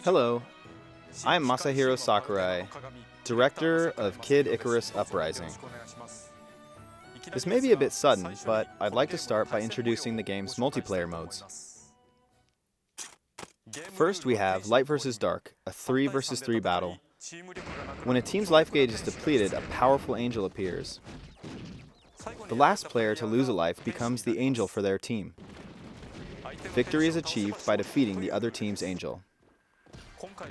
Hello, I'm Masahiro Sakurai, director of Kid Icarus Uprising. This may be a bit sudden, but I'd like to start by introducing the game's multiplayer modes. First, we have Light vs. Dark, a 3 vs. 3 battle. When a team's life gauge is depleted, a powerful angel appears. The last player to lose a life becomes the angel for their team. Victory is achieved by defeating the other team's angel.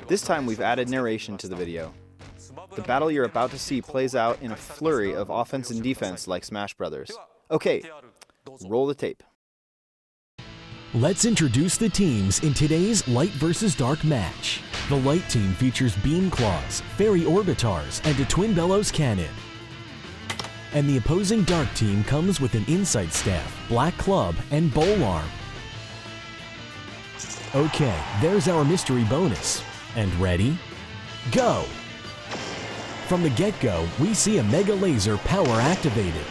This time we've added narration to the video. The battle you're about to see plays out in a flurry of offense and defense like Smash Brothers. Okay, roll the tape. Let's introduce the teams in today's Light vs. Dark match. The Light team features Beam Claws, Fairy Orbitars, and a Twin Bellows Cannon. And the opposing Dark team comes with an Insight Staff, Black Club, and Bowl Arm. Okay, there's our mystery bonus. And ready? Go! From the get-go, we see a Mega Laser power activated.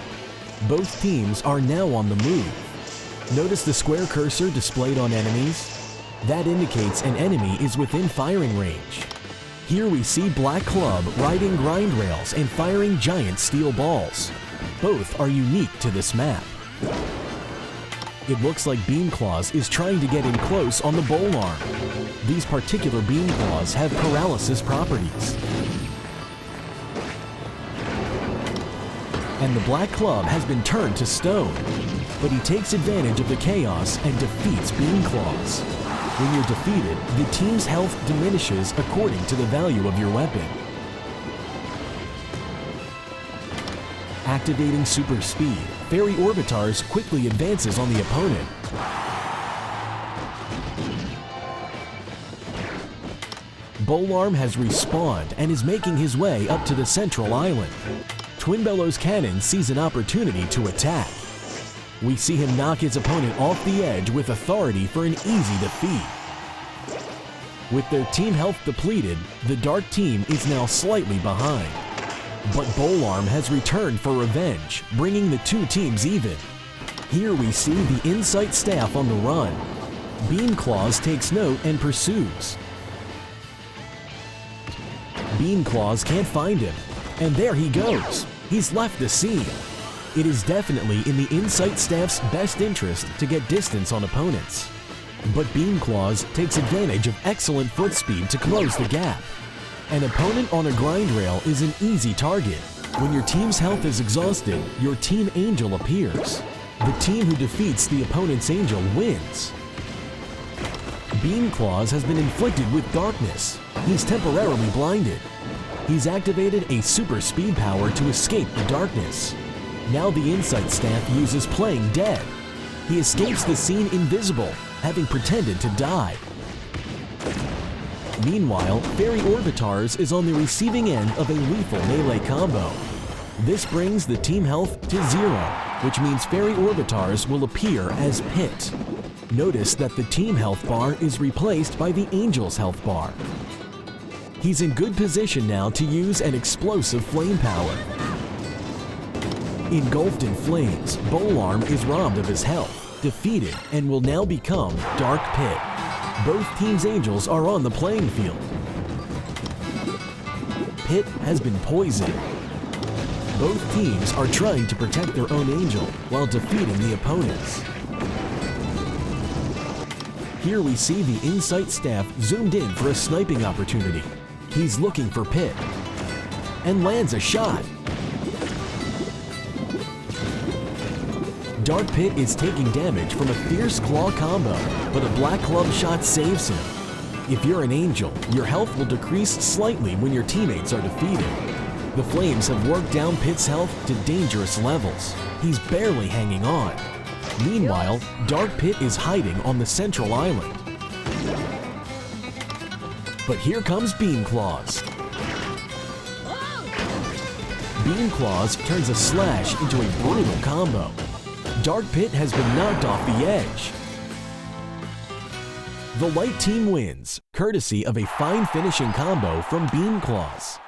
Both teams are now on the move. Notice the square cursor displayed on enemies? That indicates an enemy is within firing range. Here we see Black Club riding grind rails and firing giant steel balls. Both are unique to this map. It looks like Beam Claws is trying to get in close on the Bowl Arm. These particular Beam Claws have paralysis properties. And the Black Club has been turned to stone, but he takes advantage of the chaos and defeats Beam Claws. When you're defeated, the team's health diminishes according to the value of your weapon. Activating super speed, Fairy Orbitars quickly advances on the opponent. Bowl Arm has respawned and is making his way up to the central island. Twin Bellows Cannon sees an opportunity to attack. We see him knock his opponent off the edge with authority for an easy defeat. With their team health depleted, the Dark team is now slightly behind. But Bowl Arm has returned for revenge, bringing the two teams even. Here we see the Insight Staff on the run. Beam Claws takes note and pursues. Beam Claws can't find him, and there he goes. He's left the scene. It is definitely in the Insight Staff's best interest to get distance on opponents. But Beam Claws takes advantage of excellent foot speed to close the gap. An opponent on a grind rail is an easy target. When your team's health is exhausted, your team angel appears. The team who defeats the opponent's angel wins. Beam Claws has been inflicted with darkness. He's temporarily blinded. He's activated a super speed power to escape the darkness. Now the Insight Staff uses Playing Dead. He escapes the scene invisible, having pretended to die. Meanwhile, Fairy Orbitars is on the receiving end of a lethal melee combo. This brings the team health to 0, which means Fairy Orbitars will appear as Pit. Notice that the team health bar is replaced by the Angel's health bar. He's in good position now to use an explosive flame power. Engulfed in flames, Bowl Arm is robbed of his health, defeated, and will now become Dark Pit. Both teams' angels are on the playing field. Pit has been poisoned. Both teams are trying to protect their own angel while defeating the opponents. Here we see the Insight Staff zoomed in for a sniping opportunity. He's looking for Pit and lands a shot. Dark Pit is taking damage from a fierce claw combo, but a Black Club shot saves him. If you're an angel, your health will decrease slightly when your teammates are defeated. The flames have worked down Pit's health to dangerous levels. He's barely hanging on. Meanwhile, Dark Pit is hiding on the central island. But here comes Beam Claws. Beam Claws turns a slash into a brutal combo. Dark Pit has been knocked off the edge. The Light team wins, courtesy of a fine finishing combo from Beam Claws.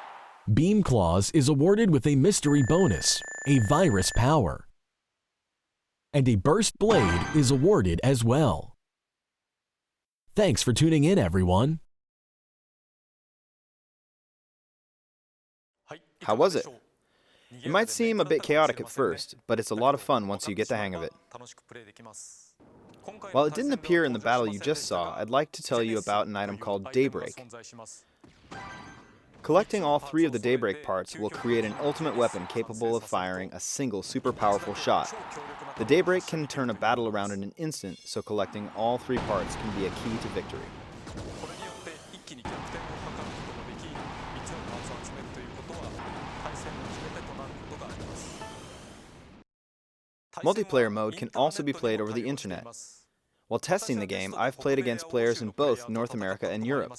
Beam Claws is awarded with a mystery bonus, a virus power. And a burst blade is awarded as well. Thanks for tuning in, everyone. How was it? It might seem a bit chaotic at first, but it's a lot of fun once you get the hang of it. While it didn't appear in the battle you just saw, I'd like to tell you about an item called Daybreak. Collecting all 3 of the Daybreak parts will create an ultimate weapon capable of firing a single super powerful shot. The Daybreak can turn a battle around in an instant, so collecting all 3 parts can be a key to victory. Multiplayer mode can also be played over the internet. While testing the game, I've played against players in both North America and Europe.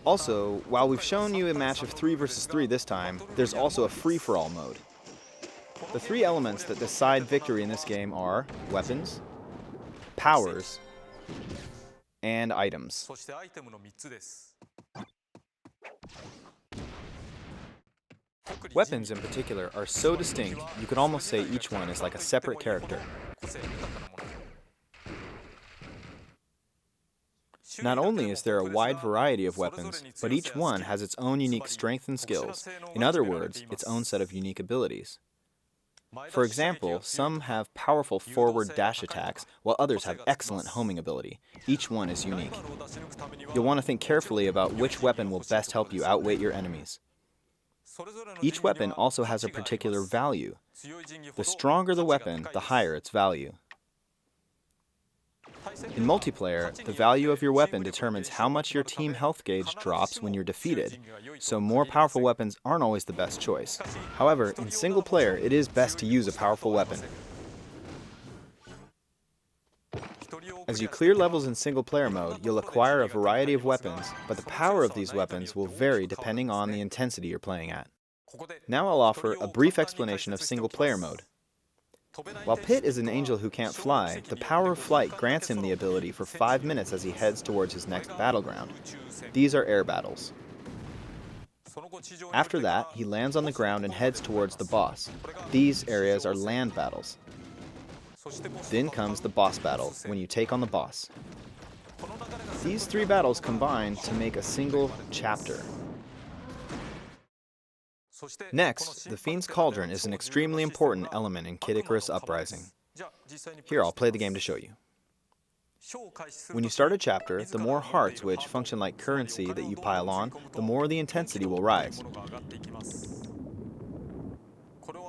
Also, while we've shown you a match of 3 versus 3 this time, there's also a free-for-all mode. The 3 elements that decide victory in this game are weapons, powers, and items. Weapons in particular are so distinct, you could almost say each one is like a separate character. Not only is there a wide variety of weapons, but each one has its own unique strength and skills, in other words, its own set of unique abilities. For example, some have powerful forward dash attacks, while others have excellent homing ability. Each one is unique. You'll want to think carefully about which weapon will best help you outwit your enemies. Each weapon also has a particular value. The stronger the weapon, the higher its value. In multiplayer, the value of your weapon determines how much your team health gauge drops when you're defeated, so more powerful weapons aren't always the best choice. However, in single player, it is best to use a powerful weapon. As you clear levels in single player mode, you'll acquire a variety of weapons, but the power of these weapons will vary depending on the intensity you're playing at. Now I'll offer a brief explanation of single player mode. While Pit is an angel who can't fly, the power of flight grants him the ability for 5 minutes as he heads towards his next battleground. These are air battles. After that, he lands on the ground and heads towards the boss. These areas are land battles. Then comes the boss battle, when you take on the boss. These 3 battles combine to make a single chapter. Next, the Fiend's Cauldron is an extremely important element in Kid Icarus Uprising. Here, I'll play the game to show you. When you start a chapter, the more hearts, which function like currency, that you pile on, the more the intensity will rise.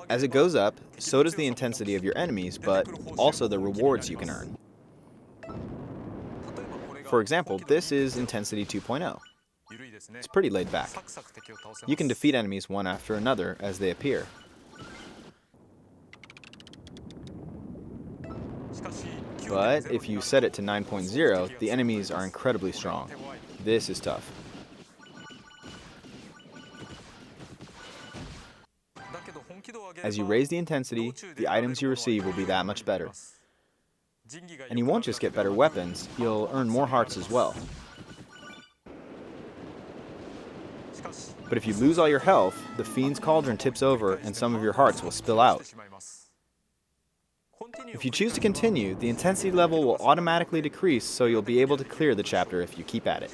As it goes up, so does the intensity of your enemies, but also the rewards you can earn. For example, this is intensity 2.0. It's pretty laid back. You can defeat enemies one after another as they appear. But if you set it to 9.0, the enemies are incredibly strong. This is tough. As you raise the intensity, the items you receive will be that much better. And you won't just get better weapons, you'll earn more hearts as well. But if you lose all your health, the Fiend's Cauldron tips over and some of your hearts will spill out. If you choose to continue, the intensity level will automatically decrease, so you'll be able to clear the chapter if you keep at it.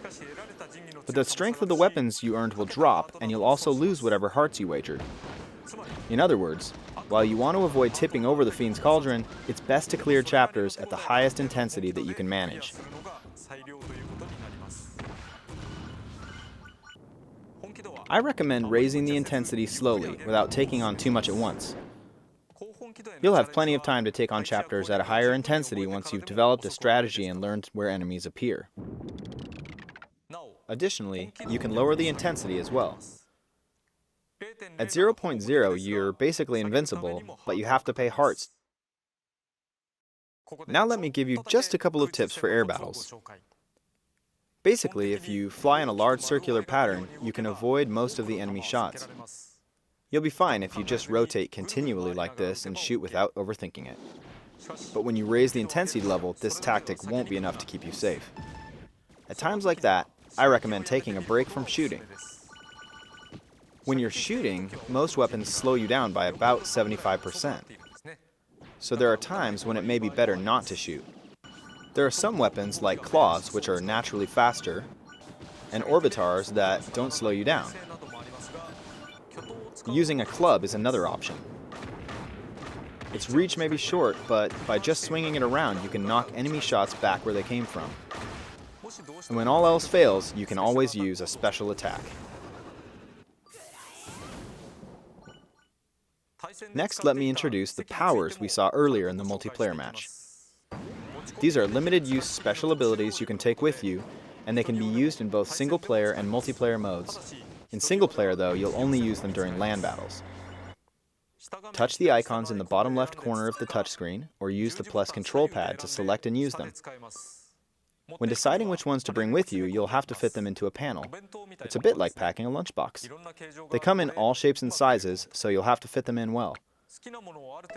But the strength of the weapons you earned will drop, and you'll also lose whatever hearts you wagered. In other words, while you want to avoid tipping over the Fiend's Cauldron, it's best to clear chapters at the highest intensity that you can manage. I recommend raising the intensity slowly, without taking on too much at once. You'll have plenty of time to take on chapters at a higher intensity once you've developed a strategy and learned where enemies appear. Additionally, you can lower the intensity as well. At 0.0, you're basically invincible, but you have to pay hearts. Now let me give you just a couple of tips for air battles. Basically, if you fly in a large circular pattern, you can avoid most of the enemy shots. You'll be fine if you just rotate continually like this and shoot without overthinking it. But when you raise the intensity level, this tactic won't be enough to keep you safe. At times like that, I recommend taking a break from shooting. When you're shooting, most weapons slow you down by about 75%. So there are times when it may be better not to shoot. There are some weapons, like claws, which are naturally faster, and orbitars that don't slow you down. Using a club is another option. Its reach may be short, but by just swinging it around, you can knock enemy shots back where they came from. And when all else fails, you can always use a special attack. Next, let me introduce the powers we saw earlier in the multiplayer match. These are limited-use special abilities you can take with you, and they can be used in both single-player and multiplayer modes. In single-player, though, you'll only use them during LAN battles. Touch the icons in the bottom left corner of the touchscreen, or use the plus control pad to select and use them. When deciding which ones to bring with you, you'll have to fit them into a panel. It's a bit like packing a lunchbox. They come in all shapes and sizes, so you'll have to fit them in well.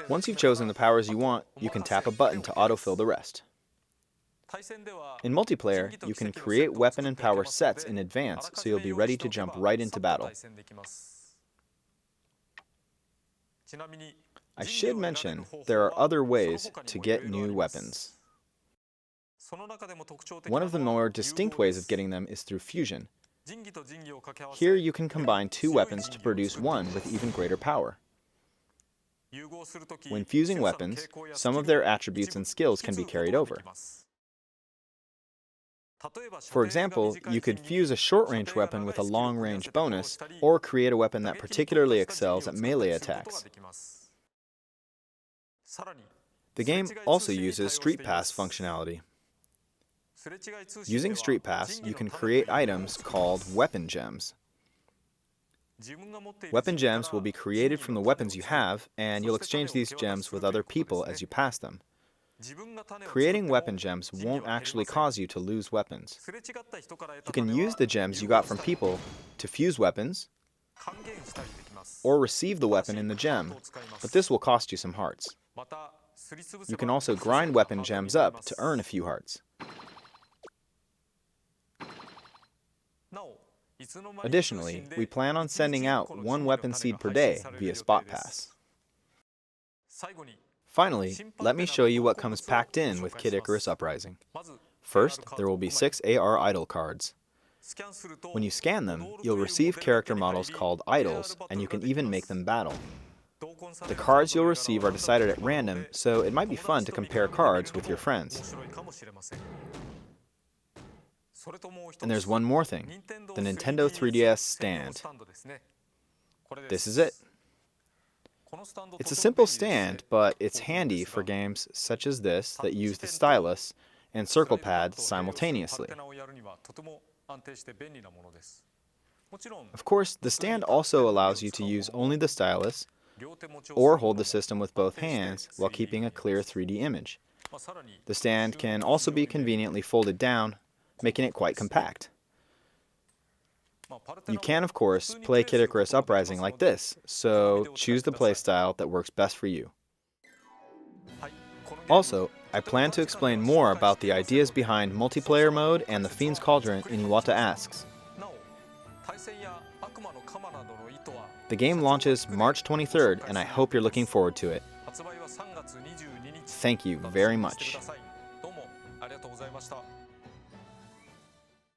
Once you've chosen the powers you want, you can tap a button to autofill the rest. In multiplayer, you can create weapon and power sets in advance, so you'll be ready to jump right into battle. I should mention, there are other ways to get new weapons. One of the more distinct ways of getting them is through fusion. Here you can combine two weapons to produce one with even greater power. When fusing weapons, some of their attributes and skills can be carried over. For example, you could fuse a short-range weapon with a long-range bonus, or create a weapon that particularly excels at melee attacks. The game also uses Street Pass functionality. Using Street Pass, you can create items called weapon gems. Weapon gems will be created from the weapons you have, and you'll exchange these gems with other people as you pass them. Creating weapon gems won't actually cause you to lose weapons. You can use the gems you got from people to fuse weapons, or receive the weapon in the gem, but this will cost you some hearts. You can also grind weapon gems up to earn a few hearts. Additionally, we plan on sending out one weapon seed per day via Spot Pass. Finally, let me show you what comes packed in with Kid Icarus Uprising. First, there will be 6 AR idol cards. When you scan them, you'll receive character models called idols, and you can even make them battle. The cards you'll receive are decided at random, so it might be fun to compare cards with your friends. And there's one more thing, the Nintendo 3DS stand. This is it. It's a simple stand, but it's handy for games such as this that use the stylus and circle pad simultaneously. Of course, the stand also allows you to use only the stylus, or hold the system with both hands while keeping a clear 3D image. The stand can also be conveniently folded down, making it quite compact. You can, of course, play Kid Icarus Uprising like this, so choose the playstyle that works best for you. Also, I plan to explain more about the ideas behind multiplayer mode and the Fiend's Cauldron in Iwata Asks. The game launches March 23rd, and I hope you're looking forward to it. Thank you very much.